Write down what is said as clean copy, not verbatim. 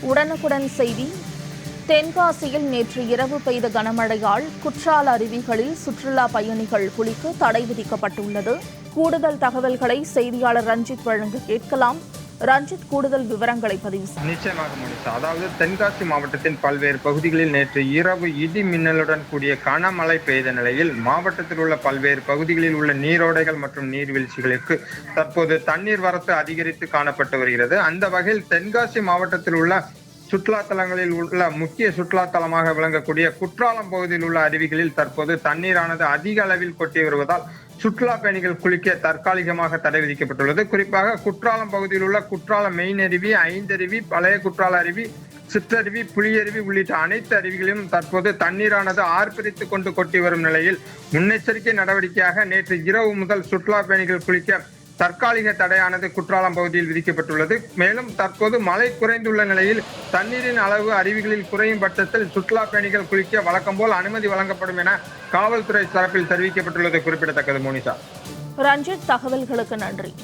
உடனுக்குடன் செய்தி. தென்காசியில் நேற்று இரவு பெய்த கனமழையால் குற்றால அருவிகளில் சுற்றுலா பயணிகள் குளிக்க தடை விதிக்கப்பட்டுள்ளது. கூடுதல் தகவல்களை செய்தியாளர் ரஞ்சித் வழங்க கேட்கலாம். ரஞ்சித், கூடுதல் விவரங்களை பதிவு செய்ய. நிச்சயமாக மோனிஷா. அதாவது தென்காசி மாவட்டத்தின் பல்வேறு பகுதிகளில் நேற்று இரவு இடி மின்னலுடன் கூடிய கனமழை பெய்த நிலையில் மாவட்டத்தில் உள்ள பல்வேறு பகுதிகளில் உள்ள நீரோடைகள் மற்றும் நீர்வீழ்ச்சிகளுக்கு தற்போது தண்ணீர் வரத்து அதிகரித்து காணப்பட்டு வருகிறது. அந்த வகையில் தென்காசி மாவட்டத்தில் உள்ள சுற்றுலா தலங்களில் உள்ள முக்கிய சுற்றுலா தலமாக விளங்கக்கூடிய குற்றாலம் பகுதியில் உள்ள அருவிகளில் தற்போது தண்ணீரானது அதிக அளவில் கொட்டி வருவதால் சுற்றுலா பயணிகள் குளிக்க தற்காலிகமாக தடை விதிக்கப்பட்டுள்ளது. குறிப்பாக குற்றாலம் பகுதியில் உள்ள குற்றாலம் மெயின் அருவி, ஐந்தருவி, பழைய குற்றால அருவி, சிற்றருவி, புலியருவி உள்ளிட்ட அனைத்து அருவிகளிலும் தற்போது தண்ணீரானது ஆர்ப்பரித்துக் கொண்டு கொட்டி வரும் நிலையில் முன்னெச்சரிக்கை நடவடிக்கையாக நேற்று இரவு முதல் சுற்றுலா பயணிகள் குளிக்க தற்காலிக தடையானது குற்றாலம் பகுதியில் விதிக்கப்பட்டுள்ளது. மேலும் தற்போது மழை குறைந்துள்ள நிலையில் தண்ணீரின் அளவு அருவிகளில் குறையும் பட்சத்தில் சுற்றுலா பயணிகள் குளிக்க வழக்கம் போல் அனுமதி வழங்கப்படும் என காவல்துறை தரப்பில் தெரிவிக்கப்பட்டுள்ளது குறிப்பிடத்தக்கது. மோனிஷா. ரஞ்சித், தகவல்களுக்கு நன்றி.